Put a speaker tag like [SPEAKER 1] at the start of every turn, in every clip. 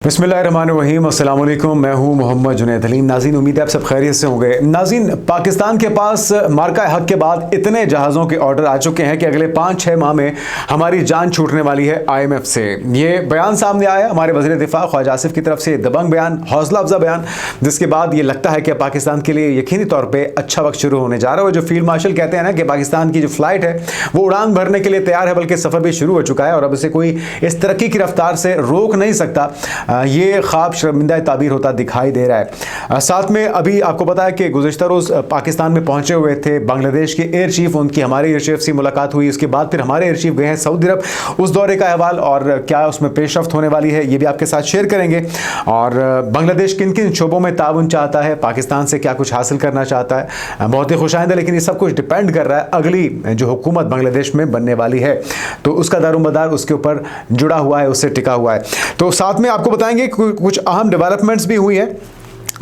[SPEAKER 1] बिस्मिल्लाहिर्रहमानिर्रहीम, अस्सलाम वालेकुम। मैं हूं मोहम्मद जुनैद हलीम। नाज़रीन, उम्मीद है आप सब खैरियत से होंगे। नाज़रीन, पाकिस्तान के पास मार्का हक के बाद इतने जहाज़ों के ऑर्डर आ चुके हैं कि अगले 5-6 माह में हमारी जान छूटने वाली है IMF से। ये बयान सामने आया हमारे वज़ीर दिफ़ा ख्वाजा आसिफ की तरफ से, दबंग बयान, हौसला अफजा बयान, जिसके बाद ये लगता है कि पाकिस्तान के लिए यकीनी तौर पर अच्छा वक्त शुरू होने जा रहा है। जो फील्ड मार्शल कहते हैं ना कि पाकिस्तान की जो फ्लाइट है वो उड़ान भरने के लिए तैयार है, बल्कि सफ़र भी शुरू हो चुका है और अब उसे कोई इस तरक्की की रफ्तार से रोक नहीं सकता। ये ख्वाब शर्मिंदा ताबीर होता दिखाई दे रहा है। साथ में अभी आपको पता है कि गुज़िश्ता रोज़ पाकिस्तान में पहुंचे हुए थे बांग्लादेश के एयर चीफ, उनकी हमारे एयर चीफ से मुलाकात हुई। उसके बाद फिर हमारे एयर चीफ गए हैं सऊदी अरब। उस दौरे का अहवाल और क्या उसमें पेशरफ्त होने वाली है ये भी आपके साथ शेयर करेंगे। और बांग्लादेश किन किन शोबों में ताउन चाहता है, पाकिस्तान से क्या कुछ हासिल करना चाहता है, बहुत ही खुशाइंद है। लेकिन ये सब कुछ डिपेंड कर रहा है अगली जो हुकूमत बांग्लादेश में बनने वाली है, तो उसका दारोमदार उसके ऊपर जुड़ा हुआ है, उससे टिका हुआ है। तो साथ में आपको बताएंगे कुछ अहम डेवलपमेंट्स भी हुई हैं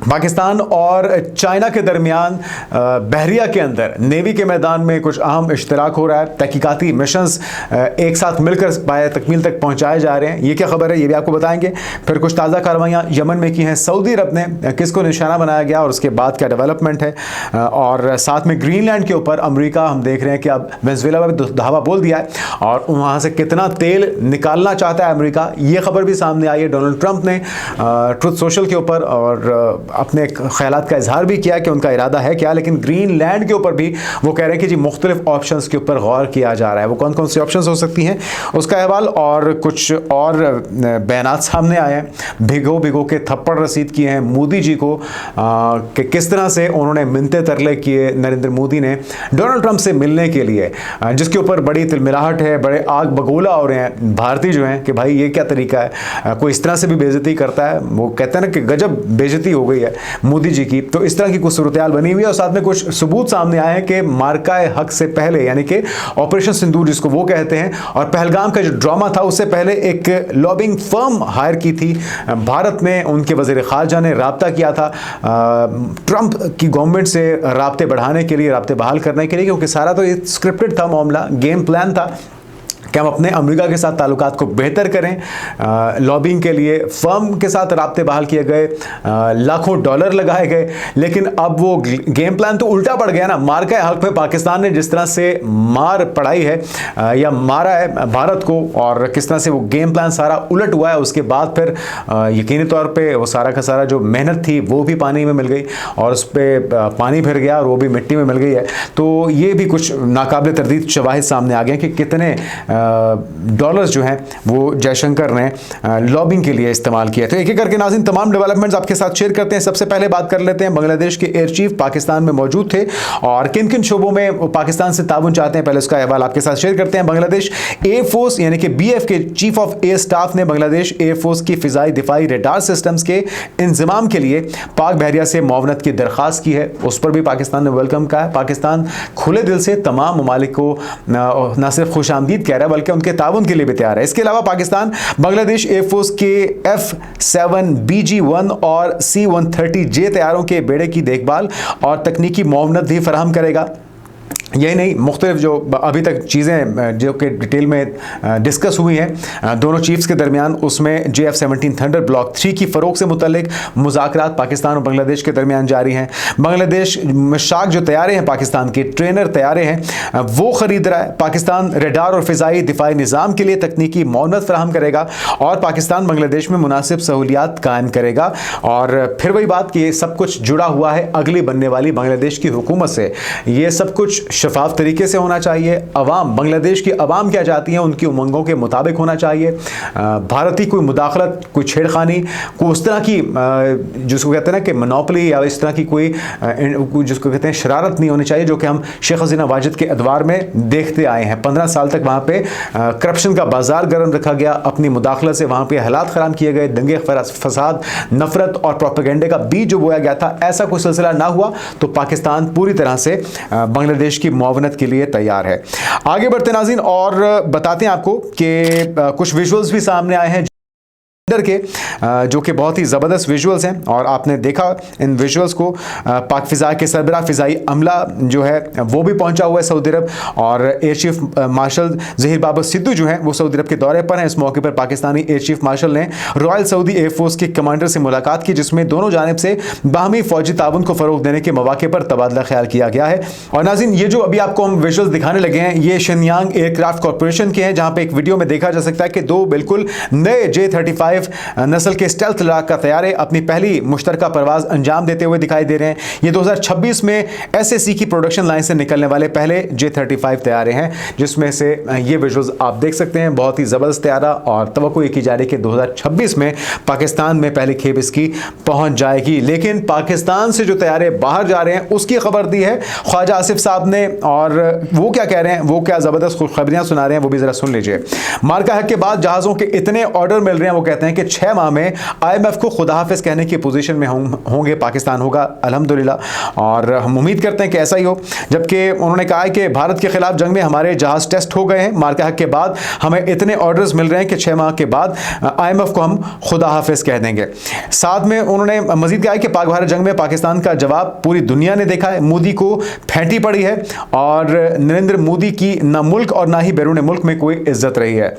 [SPEAKER 1] पाकिस्तान और चाइना के दरमियान। बहरिया के अंदर नेवी के मैदान में कुछ अहम इश्तराक हो रहा है। तहकीकाती मिशंस एक साथ मिलकर पाए तकमील तक पहुंचाए जा रहे हैं। ये क्या खबर है ये भी आपको बताएंगे। फिर कुछ ताज़ा कार्रवाइयाँ यमन में की हैं, सऊदी अरब ने किसको निशाना बनाया गया और उसके बाद क्या डेवलपमेंट है। और साथ में ग्रीनलैंड के ऊपर अमरीका हम देख रहे हैं कि अब वेनेजुएला में धावा बोल दिया है और वहाँ से कितना तेल निकालना चाहता है अमरीका, ये खबर भी सामने आई है। डोनाल्ड ट्रंप ने ट्रुथ सोशल के ऊपर और अपने ख्यालात का इजहार भी किया कि उनका इरादा है क्या। लेकिन ग्रीनलैंड के ऊपर भी वो कह रहे हैं कि जी मुख्तलिफ ऑप्शंस के ऊपर गौर किया जा रहा है। वो कौन कौन सी ऑप्शंस हो सकती हैं उसका अहवाल और कुछ और बयानात सामने आए हैं। भिगो भिगो के थप्पड़ रसीद किए हैं मोदी जी को कि किस तरह से उन्होंने मिन्नतें तरले किए नरेंद्र मोदी ने डोनाल्ड ट्रंप से मिलने के लिए, जिसके ऊपर बड़ी तिलमिलाहट है, बड़े आग बगोला हो रहे हैं भारतीय जो हैं कि भाई ये क्या तरीका है, कोई इस तरह से भी बेइज्जती करता है। वो कहते हैं ना कि गजब बेइज्जती हो गई है मोदी जी की। तो इस तरह की कुछ सूरत-ए-हाल बनी हुई है और साथ में कुछ सबूत सामने आए हैं कि मार्का हक से पहले, यानी कि ऑपरेशन सिंदूर जिसको वो कहते हैं, और पहलगाम का जो ड्रामा था उससे पहले एक लॉबिंग फर्म हायर की थी भारत में। उनके वज़ीर ख़ारजा ने राब्ता किया था ट्रंप की गवर्नमेंट से राब्ते बढ़ाने के लिए, राब्ते बहाल करने के लिए, क्योंकि सारा तो ये स्क्रिप्टेड था मामला, गेम प्लान था कि हम अपने अमेरिका के साथ ताल्लुकात को बेहतर करें। लॉबिंग के लिए फर्म के साथ राब्ते बहाल किए गए, लाखों डॉलर लगाए गए। लेकिन अब वो गेम प्लान तो उल्टा पड़ गया ना। मार्का हक में पाकिस्तान ने जिस तरह से मार पड़ाई है या मारा है भारत को, और किस तरह से वो गेम प्लान सारा उलट हुआ है, उसके बाद फिर यकीनी तौर पर वो सारा का सारा जो मेहनत थी वो भी पानी में मिल गई और उस पर पानी फिर गया और वो भी मिट्टी में मिल गई है। तो ये भी कुछ नाकाबिल तरदीद शवाहिद सामने आ गए कि कितने डॉलर्स जो हैं वो जयशंकर ने लॉबिंग के लिए इस्तेमाल किया। तो एक एक करके नाज़रीन तमाम डेवलपमेंट्स आपके साथ शेयर करते हैं। सबसे पहले बात कर लेते हैं, बांग्लादेश के एयर चीफ पाकिस्तान में मौजूद थे और किन किन शोबों में पाकिस्तान से ताउन चाहते हैं, पहले उसका अहवाल आपके साथ शेयर करते हैं। बांग्लादेश एयर फोर्स यानी कि BF के चीफ ऑफ एयर स्टाफ ने बांग्लादेश एयर फोर्स की फिजाई दिफाई रडार सिस्टम्स के इंजमाम के लिए पाक बहरिया से मुआवनत की दरख्वास्त की है। उस पर भी पाकिस्तान ने वेलकम कहा है। पाकिस्तान खुले दिल से तमाम ममालिक को न सिर्फ खुश आमदीद कह रहा है बल्कि उनके ताउन के लिए भी तैयार है। इसके अलावा पाकिस्तान बांग्लादेश एयरफोर्स के F-7BG-1 और C-130J तैयारों के बेड़े की देखभाल और तकनीकी मुआवनत भी फराहम करेगा। यही नहीं, मुख्तलिफ जो अभी तक चीज़ें जो कि डिटेल में डिस्कस हुई हैं दोनों चीफ्स के दरमियान, उसमें JF-17 थंडर ब्लॉक 3 की फ़रोग से मुतल्लिक मुज़ाकरात पाकिस्तान और बांग्लादेश के दरमियान जारी हैं। बांग्लादेश मशाक जो तैयारे हैं, पाकिस्तान के ट्रेनर तैयारे हैं, वो ख़रीद रहा है। पाकिस्तान रडार और फ़िज़ाई दिफाई निज़ाम के लिए तकनीकी मुआवनत फराहम करेगा और पाकिस्तान बांग्लादेश में मुनासिब सहूलियात कायम करेगा। और फिर वही बात कि ये सब कुछ जुड़ा हुआ है अगली बनने वाली बांग्लादेश की हुकूमत से। ये सब कुछ शफाफ तरीके से होना चाहिए। अवाम, बांग्लादेश की अवाम क्या चाहती हैं उनकी उमंगों के मुताबिक होना चाहिए। भारतीय कोई मुदाखलत, कोई छेड़खानी, कोई उस तरह की जिसको कहते हैं ना कि मोनोपोली या इस तरह की कोई जिसको कहते हैं शरारत नहीं होनी चाहिए, जो कि हम शेख हसीना वाजिद के अदवार में देखते आए हैं। 15 साल तक वहाँ पे करप्शन का बाजार गर्म रखा गया, अपनी मुदाखलत से वहाँ पे हालात ख़राब किए गए, दंगे फसाद, नफरत और प्रोपेगेंडे का बीज जो बोया गया था, ऐसा कोई सिलसिला ना हुआ तो पाकिस्तान पूरी तरह से बांग्लादेश की मुआवनत के लिए तैयार है। आगे बढ़ते नाज़रीन और बताते हैं आपको कि कुछ विजुअल्स भी सामने आए हैं। के जो कि बहुत ही ज़बरदस्त विजुअल्स हैं और आपने देखा इन विजुअल्स को। पाक फ़िज़ा के सरबराह फ़िज़ाई अमला जो है वो भी पहुंचा हुआ है सऊदी अरब और air chief marshal Zaheer Babar Sidhu जो हैं वो सऊदी अरब के दौरे पर हैं। इस मौके पर पाकिस्तानी एयर चीफ मार्शल ने रॉयल सऊदी एयरफोर्स के कमांडर से मुलाकात की, जिसमें दोनों जानिब से बाहमी फ़ौजी ताउन को फ़रोग़ देने के मौके पर तबादला ख्याल किया गया है। और नाज़रीन, ये जो अभी आपको हम विजुअल्स दिखाने लगे हैं ये शिनयांग एयरक्राफ्ट कॉरपोरेशन के हैं, जहाँ पर एक वीडियो में देखा जा सकता है कि दो बिल्कुल नए J-35 नस्ल के स्टेल्थ लड़ाका तैयारे अपनी पहली मुश्तरका परवाज अंजाम देते हुए दिखाई दे रहे हैं। ये 2026 में SAC की प्रोडक्शन लाइन से निकलने वाले पहले J-35 तैयारे हैं, जिसमें से ये विजुअल्स आप देख सकते हैं। बहुत ही ज़बरदस्त तैयारा और तवक्को ये की जा रही है कि 2026 में पाकिस्तान में पहली खेप इसकी पहुंच जाएगी। लेकिन पाकिस्तान से जो तैयारे बाहर जा रहे हैं उसकी खबर दी है ख्वाजा आसिफ साहब ने, और वो क्या कह रहे हैं, वो क्या ज़बरदस्त खुशखबरियाँ सुना रहे हैं, वो भी ज़रा सुन लीजिए। मार्का हक के बाद जहाज़ों के इतने ऑर्डर मिल रहे हैं, वो कहते हैं कि 6 माह में IMF को खुदा हाफिज कहने की पोजीशन में होंगे, पाकिस्तान होगा अल्हम्दुलिल्लाह, और हम उम्मीद करते हैं कि ऐसा ही हो। जबकि उन्होंने कहा है कि भारत के खिलाफ जंग में हमारे जहाज टेस्ट हो गए हैं, मार्का हक के बाद हमें इतने ऑर्डर्स मिल रहे हैं कि 6 माह के बाद IMF को हम खुदा हाफिज कह देंगे। साथ में उन्होंने मजीद कहा है कि पाक भारत जंग में पाकिस्तान का जवाब पूरी दुनिया ने देखा है, मोदी को फेंटी पड़ी है और नरेंद्र मोदी की ना मुल्क और ना ही बैरून मुल्क में कोई इज्जत रही है।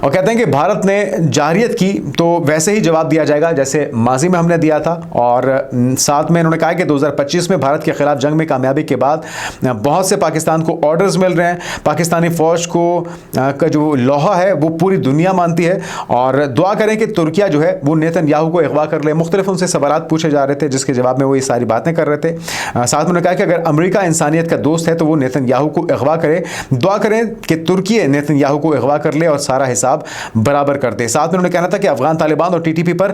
[SPEAKER 1] और कहते हैं कि भारत ने जारियत की तो वैसे ही जवाब दिया जाएगा जैसे माजी में हमने दिया था। और साथ में उन्होंने कहा कि 2025 में भारत के खिलाफ जंग में कामयाबी के बाद बहुत से पाकिस्तान को ऑर्डर्स मिल रहे हैं। पाकिस्तानी फ़ौज को का जो लोहा है वो पूरी दुनिया मानती है, और दुआ करें कि तुर्किया जो है वो नेतन्याहू को अगवा कर ले। मुख्तलिफ उनसे सवालात पूछे जा रहे थे जिसके जवाब में वो ये सारी बातें कर रहे थे। साथ में उन्होंने कहा कि अगर अमेरिका इंसानियत का दोस्त है तो वो नेतन्याहू को अगवा करे। दुआ करें कि तुर्की नेतन्याहू को अगवा कर ले और सारा हिसाब बराबर कर दे। साथ में उन्होंने कहना था कि अफगान तालिबान और TTP पर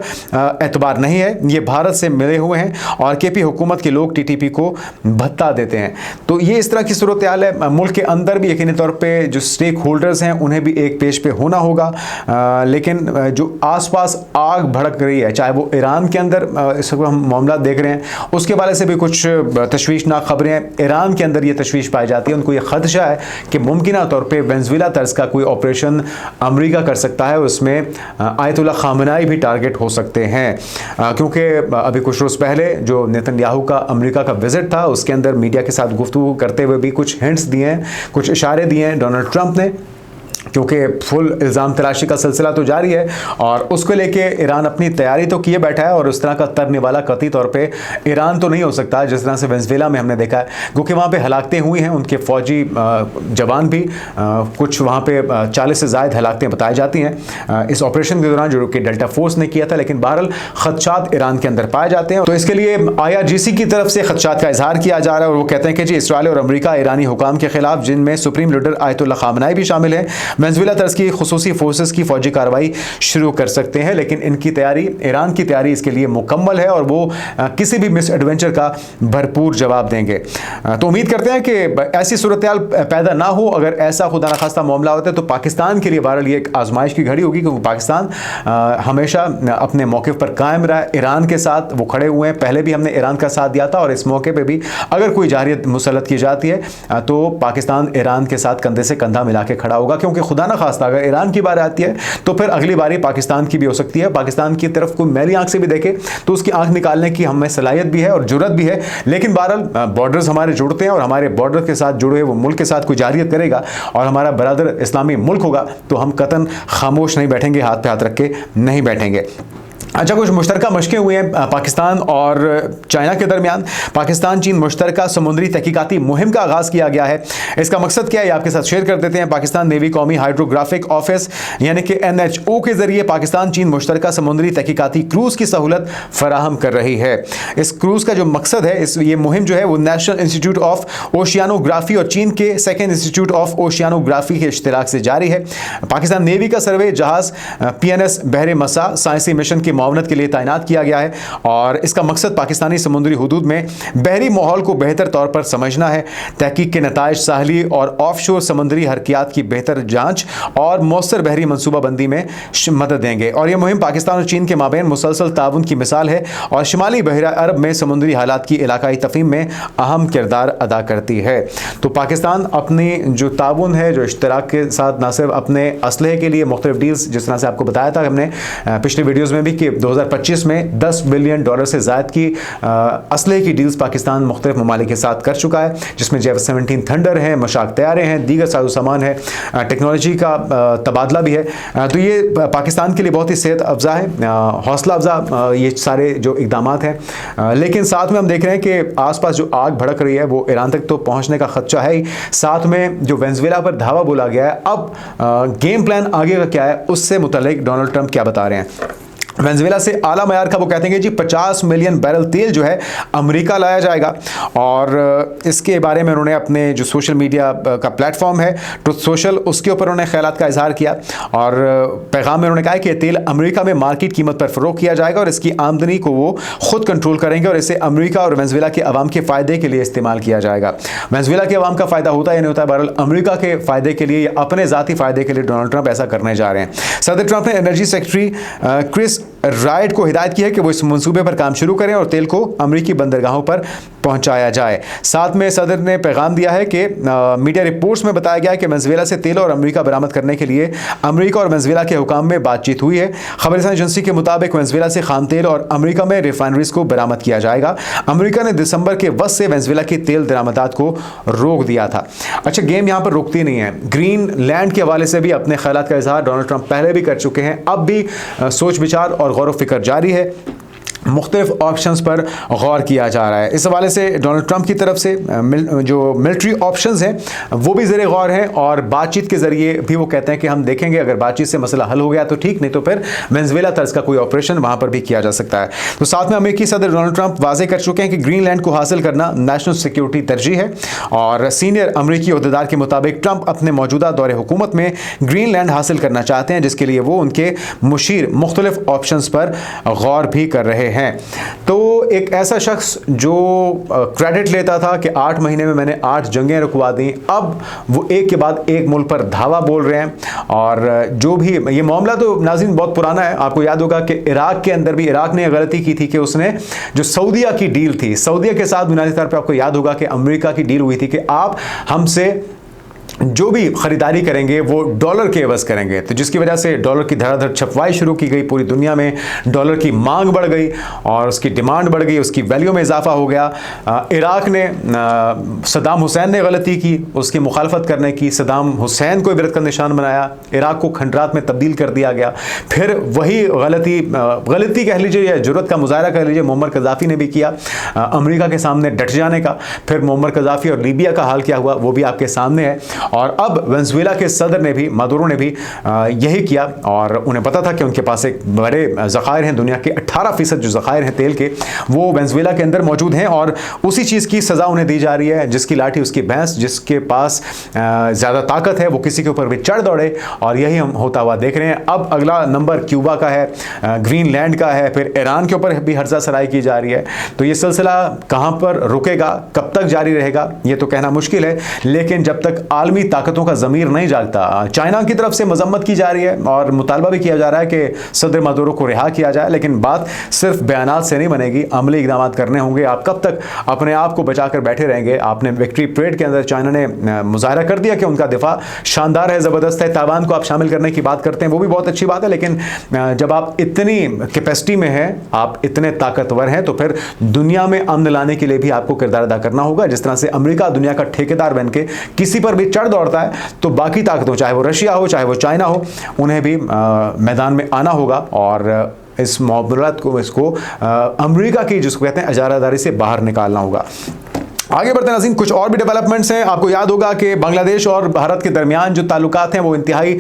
[SPEAKER 1] एतबार नहीं है, ये भारत से मिले हुए हैं और KP हुकूमत के लोग TTP को भत्ता देते हैं। तो ये इस तरह की सूरत हाल है। मुल्क के अंदर भी यकीनी तौर पे जो स्टेक होल्डर्स हैं उन्हें भी एक पेज पे होना होगा, लेकिन जो आसपास आग भड़क रही है, चाहे वो ईरान के अंदर इस वक्त हम मामला देख रहे हैं, उसके बारे से भी कुछ तशवीशनाक खबरें हैं। ईरान के अंदर ये तशवीश पाई जाती है, उनको ये खदशा है कि मुमकिन तौर पर वेनेजुएला तर्ज का कोई ऑपरेशन अमेरिका कर सकता है, उसमें आयतुल्लाह खामनाई भी टारगेट हो सकते हैं। क्योंकि अभी कुछ रोज़ पहले जो नेतन्याहू का अमेरिका का विजिट था उसके अंदर मीडिया के साथ गुफ्तगू करते हुए भी कुछ हिंट्स दिए हैं, कुछ इशारे दिए हैं डोनाल्ड ट्रंप ने, क्योंकि फुल इल्ज़ाम तलाशी का सिलसिला तो जारी है और उसको लेके ईरान अपनी तैयारी तो किए बैठा है। और उस तरह का तरने वाला कतई तौर पे ईरान तो नहीं हो सकता जिस तरह से वेनेजुएला में हमने देखा है, क्योंकि वहाँ पे हलाकतें हुई हैं, उनके फ़ौजी जवान भी कुछ वहाँ पे 40 से ज़ायद हलाकतें बताई जाती हैं इस ऑपरेशन के दौरान जो कि डेल्टा फोर्स ने किया था। लेकिन बहरहाल खदशात ईरान के अंदर पाए जाते हैं, तो इसके लिए IRGC की तरफ से खदशात का इजहार किया जा रहा है और वो कहते हैं कि जी इसराइल और अमेरिका ईरानी हुकाम के खिलाफ, जिनमें सुप्रीम लीडर आयतुल्लाह खामनाई भी शामिल है, वेनेजुएला तर्ज की खुसूसी फोर्सेस की फौजी कार्रवाई शुरू कर सकते हैं। लेकिन इनकी तैयारी, ईरान की तैयारी इसके लिए मुकम्मल है और वो किसी भी मिस एडवेंचर का भरपूर जवाब देंगे। तो उम्मीद करते हैं कि ऐसी सूरत हाल पैदा ना हो। अगर ऐसा खुदा न खास्ता मामला होता है तो पाकिस्तान के लिए बहरहाल ये एक आजमाइश की घड़ी होगी, क्योंकि पाकिस्तान हमेशा अपने मौके पर कायम रहा है, ईरान के साथ वो खड़े हुए हैं। पहले भी हमने ईरान का साथ दिया था और इस मौके पर भी अगर कोई जारियत मुसल्लत की जाती है तो पाकिस्तान ईरान के साथ कंधे से कंधा मिला के खड़ा होगा। क्योंकि खुदा न खास्ता अगर ईरान की बात आती है तो फिर अगली बारी पाकिस्तान की भी हो सकती है। पाकिस्तान की तरफ कोई मैली आंख से भी देखे तो उसकी आंख निकालने की हमें सलाहियत भी है और जुर्रत भी है। लेकिन बहरहाल बॉर्डर्स हमारे जुड़ते हैं और हमारे बॉर्डर के साथ जुड़े हुए मुल्क के साथ कोई जारियत करेगा और हमारा बरादर इस्लामी मुल्क होगा तो हम कतन खामोश नहीं बैठेंगे, हाथ पे हाथ रख के नहीं बैठेंगे। अच्छा, कुछ मुश्तरका मशकें हुई हैं पाकिस्तान और चाइना के दरमियान। पाकिस्तान चीन मुश्तरका समुद्री तहकीकाती मुहिम का आगाज़ किया गया है। इसका मकसद क्या है, आपके साथ शेयर कर देते हैं। पाकिस्तान नेवी कौमी हाइड्रोग्राफिक ऑफिस यानी कि NHO के ज़रिए पाकिस्तान चीन मुश्तरका समुद्री तहकीकाती क्रूज़ की सहूलत फराहम कर रही है। इस क्रूज़ का जो मकसद है, ये मुहिम जो है वो नेशनल इंस्टीट्यूट ऑफ ओशियानोग्राफी और चीन के सेकेंड इंस्टीट्यूट ऑफ ओशियानोग्राफी के इश्तिराक से जारी है। पाकिस्तान नेवी का सर्वे जहाज़ PNS बहरे मसा साइंसी मिशन के मुआवनत के लिए तैनात किया गया है और इसका मकसद पाकिस्तानी समुद्री हुदूद में बहरी माहौल को बेहतर तौर पर समझना है, तहकीक के नताइज, साहली और ऑफशोर समुद्री हरकियात की बेहतर जांच और मौसर बहरी मनसूबाबंदी में मदद देंगे। और यह मुहिम पाकिस्तान और चीन के माबैन मुसलसल ताउन की मिसाल है और शिमाली बहरा अरब में समुद्री हालात की इलाकाई तफहीम में अहम किरदार अदा करती है। तो पाकिस्तान अपनी जो ताउन है, जो इश्तराक के साथ न सिर्फ अपने असलहे के लिए मुख्तलिफ डील्स, जिस तरह से आपको बताया था हमने पिछले वीडियोज़ में भी कि 2025 में $10 बिलियन से ज़ायद की असलहे की डील्स पाकिस्तान मुख्तलिफ ममालिक के साथ कर चुका है, जिसमें J-17 थंडर हैं, मशाक तैयारे हैं, दीगर साजो सामान है, टेक्नोलॉजी का तबादला भी है। तो ये पाकिस्तान के लिए बहुत ही सेहत अफजा है, हौसला अफजा ये सारे जो इकदाम हैं। लेकिन साथ में हम देख रहे हैं कि आसपास जो आग भड़क रही है वो ईरान तक तो पहुंचने का खदशा है ही, साथ में जो वेनेजुएला पर धावा बोला गया है, अब गेम प्लान आगे का क्या है उससे मुतल्लिक डोनाल्ड ट्रंप क्या बता रहे हैं। वेनेजुएला से आला मयार का वो कहते हैं कि जी 50 मिलियन बैरल तेल जो है अमेरिका लाया जाएगा और इसके बारे में उन्होंने अपने जो सोशल मीडिया का प्लेटफॉर्म है ट्रुथ सोशल, उसके ऊपर उन्होंने ख्यालात का इजहार किया और पैगाम में उन्होंने कहा कि तेल अमेरिका में मार्केट कीमत पर फ़रोग़ किया जाएगा और इसकी आमदनी को वो खुद कंट्रोल करेंगे और इसे अमेरिका और वेनेजुएला के अवाम के फ़ायदे के लिए इस्तेमाल किया जाएगा। वेनेजुएला के अवाम का फ़ायदा होता है नहीं होता है, बहरहाल अमेरिका के फ़ायदे के लिए या अपने ज़ाती फ़ायदे के लिए डोनाल्ड ट्रंप ऐसा करने जा रहे हैं। सदर ट्रंप ने एनर्जी सेक्रेटरी क्रिस राइट को हिदायत की है कि वो इस मंसूबे पर काम शुरू करें और तेल को अमेरिकी बंदरगाहों पर पहुंचाया जाए। साथ में सदर ने पैगाम दिया है कि मीडिया रिपोर्ट्स में बताया गया है कि वेनेजुएला से तेल और अमेरिका बरामद करने के लिए अमेरिका और वेनेजुएला के हुकाम में बातचीत हुई है। खबरसानी एजेंसी के मुताबिक वेनेजुएला से खाम तेल और अमेरिका में रिफाइनरीज को बरामद किया जाएगा। अमेरिका ने दिसंबर के वक्त से वेनेजुएला की तेल दरामदात को रोक दिया था। अच्छा, गेम यहाँ पर रुकती नहीं है। ग्रीन लैंड के हवाले से भी अपने ख्यालात का इजहार डोनाल्ड ट्रंप पहले भी कर चुके हैं, अब भी सोच विचार और गौर फिक्र जारी है। मुख्तलिफ ऑप्शंस पर गौर किया जा रहा है। इस हवाले से डोनाल्ड ट्रंप की तरफ से जो मिलिट्री ऑप्शंस हैं वो भी ज़ेरे गौर हैं और बातचीत के ज़रिए भी वो कहते हैं कि हम देखेंगे अगर बातचीत से मसला हल हो गया तो ठीक, नहीं तो फिर वेनेजुएला तर्ज का कोई ऑपरेशन वहाँ पर भी किया जा सकता है। तो साथ में अमेरिकी सदर डोनाल्ड ट्रंप वाजे कर चुके हैं कि ग्रीनलैंड को हासिल करना नेशनल सिक्योरिटी तरजीह है और सीनियर अमेरिकी अहदेदार के मुताबिक ट्रंप अपने मौजूदा दौरे हुकूमत में ग्रीनलैंड हासिल करना चाहते हैं, जिसके लिए वो उनके मुशीर मुख्तलिफ ऑप्शंस पर गौर भी कर रहे हैं। तो एक ऐसा शख्स जो क्रेडिट लेता था कि 8 महीने में मैंने 8 जंगें रुकवा दी, अब वो एक के बाद एक मुल्क पर धावा बोल रहे हैं। और जो भी ये मामला तो नाज़रीन बहुत पुराना है। आपको याद होगा कि इराक के अंदर भी इराक ने गलती की थी कि उसने जो सऊदीया की डील थी, सऊदीया के साथ बुनियादी तौर पर आपको याद होगा कि अमेरिका की डील हुई थी कि आप हमसे जो भी खरीदारी करेंगे वो डॉलर के एवज करेंगे, तो जिसकी वजह से डॉलर की धड़ाधड़ छपवाई शुरू की गई। पूरी दुनिया में डॉलर की मांग बढ़ गई और उसकी डिमांड बढ़ गई, उसकी वैल्यू में इजाफा हो गया। इराक ने सद्दाम हुसैन ने गलती की उसकी मुखालफत करने की, सद्दाम हुसैन को इबरत का निशान बनाया, इराक को खंडरात में तब्दील कर दिया गया। फिर वही गलती कह लीजिए या जुर्रत का मुजाहरा कह लीजिए मुअम्मर कज़ाफ़ी ने भी किया, अमेरिका के सामने डट जाने का। फिर मुअम्मर कज़ाफ़ी और लीबिया का हाल क्या हुआ वो भी आपके सामने है। और अब वेनेजुएला के सदर ने भी, मादुरो ने भी यही किया और उन्हें पता था कि उनके पास एक बड़े ज़खायर हैं, दुनिया के 18% जो ज़खायर हैं तेल के वो वेनेजुएला के अंदर मौजूद हैं और उसी चीज़ की सज़ा उन्हें दी जा रही है। जिसकी लाठी उसकी भैंस, जिसके पास ज़्यादा ताकत है वो किसी के ऊपर भी चढ़ दौड़े और यही हम होता हुआ देख रहे हैं। अब अगला नंबर क्यूबा का है, ग्रीनलैंड का है, फिर ईरान के ऊपर भी हर्जा सराई की जा रही है। तो ये सिलसिला कहाँ पर रुकेगा, कब तक जारी रहेगा ये तो कहना मुश्किल है, लेकिन जब तक आलमी ताकतों का ज़मीर नहीं जागता। चाइना की तरफ से मजम्मत की जा रही है और मुतालबा भी किया जा रहा है कि सदर मादुरो को रिहा किया जाए, लेकिन बात सिर्फ बयानात से नहीं बनेगी, अमली इक़दाम करने होंगे। आप कब तक अपने आप को बचा कर बैठे रहेंगे? आपने विक्ट्री परेड के अंदर चाइना ने मुजाहरा कर दिया कि उनका दिफा शानदार है, ज़बरदस्त है। ताइवान को आप शामिल करने की बात करते हैं, वो भी बहुत अच्छी बात है, लेकिन जब आप इतनी कैपेसिटी में हैं, आप इतने ताकतवर हैं, तो फिर दुनिया में अमन लाने के लिए भी आपको किरदार अदा करना होगा। जिस तरह से अमेरिका दुनिया का ठेकेदार बन के किसी पर भी चढ़ दौड़ता है, तो बाकी ताकतों, चाहे वो रशिया हो चाहे वो चाइना हो, उन्हें भी मैदान में आना होगा और इस मामलात को, इसको अमेरिका की जिसको कहते हैं इजारादारी से बाहर निकालना होगा। आगे बढ़ते हैं नाज़रीन, कुछ और भी डेवलपमेंट्स हैं। आपको याद होगा कि बांग्लादेश और भारत के दरमियान जो ताल्लुकात हैं वो इंतहाई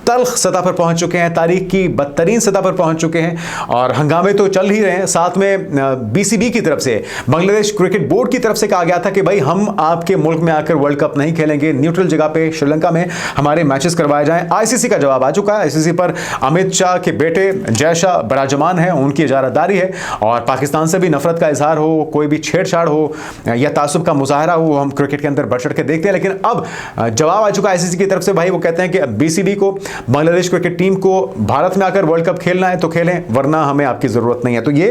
[SPEAKER 1] तल्ख सतह पर पहुंच चुके हैं, तारीख की बदतरीन सतह पर पहुंच चुके हैं और हंगामे तो चल ही रहे हैं। साथ में बीसीबी की तरफ से, बांग्लादेश क्रिकेट बोर्ड की तरफ से कहा गया था कि भाई हम आपके मुल्क में आकर वर्ल्ड कप नहीं खेलेंगे, न्यूट्रल जगह पे श्रीलंका में हमारे मैचेस करवाए जाएं। आईसीसी का जवाब आ चुका है। आईसीसी पर अमित शाह के बेटे जय शाह बराजमान है, उनकी इजारादारी है और पाकिस्तान से भी नफरत का इजहार हो, कोई भी छेड़छाड़ हो या तासुब का मुजाहरा हो, हम क्रिकेट के अंदर बढ़ चढ़ के देखते हैं। लेकिन अब जवाब आ चुका है आईसीसी की तरफ से। भाई वो कहते हैं कि बीसीबी को, बांग्लादेश क्रिकेट टीम को भारत में आकर वर्ल्ड कप खेलना है तो खेलें, वरना हमें आपकी जरूरत नहीं है। तो ये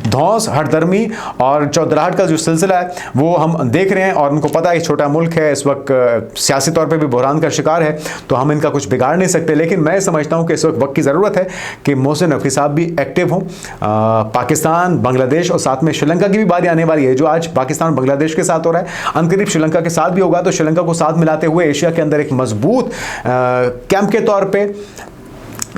[SPEAKER 1] धौंस, हरदर्मी और चौधराहट का जो सिलसिला है वो हम देख रहे हैं और उनको पता है कि छोटा मुल्क है, इस वक्त सियासी तौर पे भी बहरान का शिकार है, तो हम इनका कुछ बिगाड़ नहीं सकते। लेकिन मैं समझता हूं कि इस वक्त की ज़रूरत है कि मोहसिन नकवी साहब भी एक्टिव हों। पाकिस्तान, बांग्लादेश और साथ में श्रीलंका की भी बारी आने वाली है। जो आज पाकिस्तान बांग्लादेश के साथ हो रहा है, अनकरीब श्रीलंका के साथ भी होगा। तो श्रीलंका को साथ मिलाते हुए एशिया के अंदर एक मजबूत कैंप के तौर पे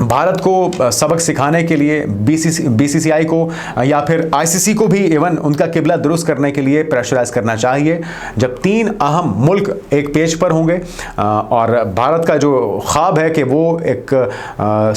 [SPEAKER 1] भारत को सबक सिखाने के लिए बीसीसीआई को या फिर आईसीसी को भी इवन उनका किबला दुरुस्त करने के लिए प्रेशराइज करना चाहिए। जब तीन अहम मुल्क एक पेज पर होंगे और भारत का जो ख्वाब है कि वो एक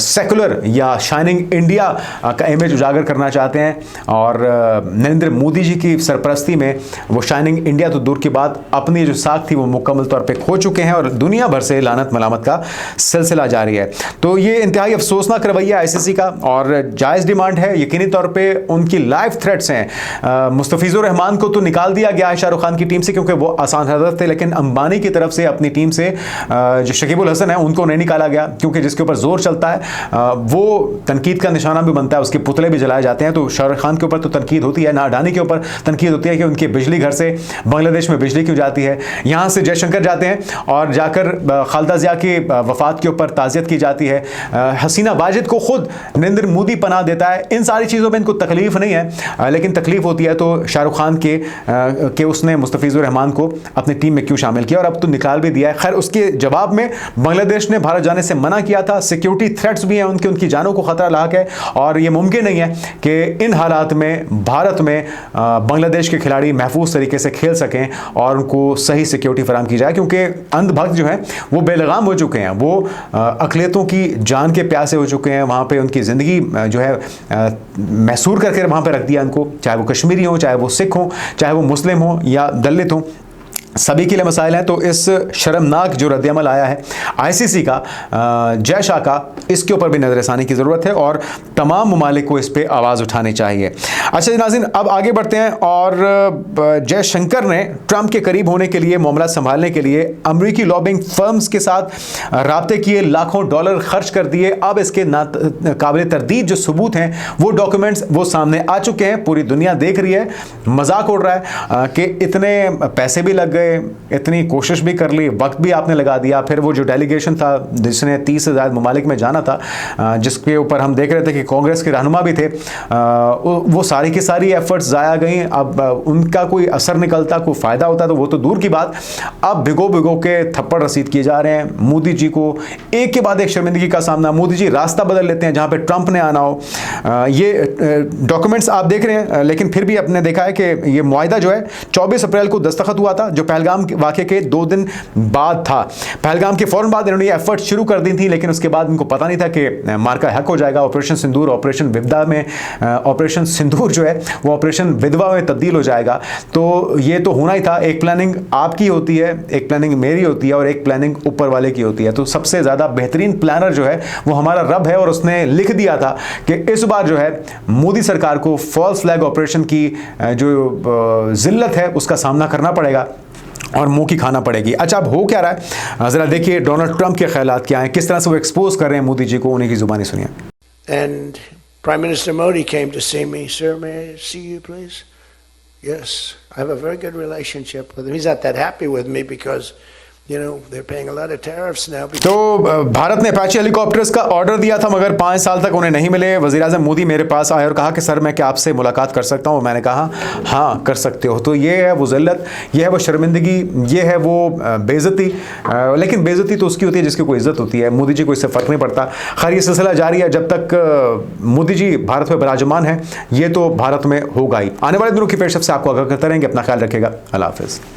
[SPEAKER 1] सेकुलर या शाइनिंग इंडिया का इमेज उजागर करना चाहते हैं और नरेंद्र मोदी जी की सरपरस्ती में वो शाइनिंग इंडिया तो दूर की बात, अपनी जो साख थी वो मुकम्मल तौर पर खो चुके हैं और दुनिया भर से लानत मलामत का सिलसिला जारी है। तो ये इंतहाई अफसोसनाक रवैया आईसीसी का और जायज़ डिमांड है। यकीनी तौर पे उनकी लाइव थ्रेट्स हैं। मुस्तफिजुर रहमान को तो निकाल दिया गया है शाहरुख खान की टीम से क्योंकि वो आसान हरकत थे, लेकिन अंबानी की तरफ से अपनी टीम से जो शकीबुल हसन है उनको नहीं निकाला गया क्योंकि जिसके ऊपर जोर चलता है वो तनकीद का निशाना भी बनता है, उसके पुतले भी जलाए जाते हैं। तो शाहरुख खान के ऊपर तो तनकीद होती है ना, अडानी के ऊपर तनकीद होती है कि उनके बिजली घर से बांग्लादेश में बिजली क्यों जाती है। यहाँ से जयशंकर जाते हैं और जाकर खालिदा जिया की वफात के ऊपर ताज़ियत की जाती है। हसीना वाजिद को खुद नरेंद्र मोदी पनाह देता है। इन सारी चीज़ों में इनको तकलीफ नहीं है, लेकिन तकलीफ होती है तो शाहरुख खान के उसने मुस्तफिजुर रहमान को अपनी टीम में क्यों शामिल किया और अब तो निकाल भी दिया है। खैर उसके जवाब में बांग्लादेश ने भारत जाने से मना किया था। सिक्योरिटी थ्रेट्स भी हैं, उनकी जानों को खतरा लाक है और ये मुमकिन नहीं है कि इन हालात में भारत में बांग्लादेश के खिलाड़ी महफूज तरीके से खेल सकें और उनको सही सिक्योरिटी फराहम की जाए क्योंकि अंधभक्त जो है वो बेलगाम हो चुके हैं, वो अकलियतों की जान के प्यासे हो चुके हैं। वहाँ पे उनकी ज़िंदगी जो है महसूर करके वहाँ पे रख दिया उनको, चाहे वो कश्मीरी हो, चाहे वो सिख हो, चाहे वो मुस्लिम हो या दलित हो, सभी के लिए मसाइल हैं। तो इस शर्मनाक जो रद्दअमल आया है आईसीसी का, जय शाह का, इसके ऊपर भी नज़रसानी की ज़रूरत है और तमाम ममालिक को इस पर आवाज़ उठानी चाहिए। अच्छा जी नाज़रीन, अब आगे बढ़ते हैं और जयशंकर ने ट्रंप के करीब होने के लिए, मामला संभालने के लिए अमरीकी लॉबिंग फर्म्स के साथ राब्ते किए, लाखों डॉलर खर्च कर दिए। अब इसके काबिल तरदीद जो सबूत हैं वो डॉक्यूमेंट्स वो सामने आ चुके हैं, पूरी दुनिया देख रही है। मजाक उड़ रहा है कि इतने पैसे भी लग गए, इतनी कोशिश भी कर ली, वक्त भी आपने लगा दिया। फिर वो जो डेलीगेशन था जिसने 30 से ज़्यादा ममालिक में जाना था, जिसके ऊपर हम देख रहे थे कि कांग्रेस के रहनुमा भी थे, वो सारी की सारी एफर्ट्स ज़ाया गई। अब उनका कोई असर निकलता, कोई फ़ायदा होता तो वो तो दूर की बात, अब भिगो भिगो के थप्पड़ रसीद किए जा रहे हैं। मोदी जी को एक के बाद एक शर्मिंदगी का सामना, मोदी जी रास्ता बदल लेते हैं जहाँ पर ट्रंप ने आना हो। ये डॉक्यूमेंट्स आप देख रहे हैं, लेकिन फिर भी आपने देखा है कि ये मुआहिदा जो है 24 अप्रैल को दस्तखत हुआ था, जो पहलगाम वाक़े के 2 दिन बाद था। पहलगाम के फ़ौरन बाद इन्होंने ये एफर्ट शुरू कर दी थी, लेकिन उसके बाद इनको पता नहीं था कि मार्का हक हो जाएगा। ऑपरेशन सिंदूर, ऑपरेशन विधवा में, ऑपरेशन सिंदूर जो है वो ऑपरेशन विधवा में तब्दील हो जाएगा। तो ये तो होना ही था। एक प्लानिंग आपकी होती है, एक प्लानिंग मेरी होती है और एक प्लानिंग ऊपर वाले की होती है। तो सबसे ज़्यादा बेहतरीन प्लानर जो है वो हमारा रब है और उसने लिख दिया था कि इस बार जो है मोदी सरकार को फॉल्स फ्लैग ऑपरेशन की जो जिल्लत है उसका सामना करना पड़ेगा और मुंह की खाना पड़ेगी। अच्छा, अब हो क्या रहा है ज़रा देखिए, डोनाल्ड ट्रंप के ख्यालात क्या हैं, किस तरह से वो एक्सपोज कर रहे हैं मोदी जी को, उन्हीं की ज़ुबानी सुनिए।
[SPEAKER 2] And Prime Minister Modi came to see me. Sir, may I see you, please? Yes, I have a very good relationship with him. He's not that happy with me because, you know, they're paying a lot of tariffs now.
[SPEAKER 1] तो भारत ने Apache helicopters का order दिया था मगर 5 साल तक उन्हें नहीं मिले। वज़ीर-ए-आज़म मोदी मेरे पास आए और कहा कि सर मैं क्या आपसे मुलाकात कर सकता हूँ। मैंने कहा हाँ कर सकते हो। तो ये है वो ज़िल्लत, ये है वो शर्मिंदगी, ये है वो बेइज्जती। लेकिन बेइज्जती तो उसकी होती है जिसकी कोई इज्जत होती है। मोदी जी को इससे फ़र्क नहीं पड़ता। खैर ये सिलसिला जारी है जब तक मोदी जी भारत में विराजमान है, ये तो भारत में होगा ही। आने वाले दिनों की पेशरफ से आपको आगाह करते रहेंगे। अपना ख्याल रखिएगा। अल्लाह हाफ़िज़।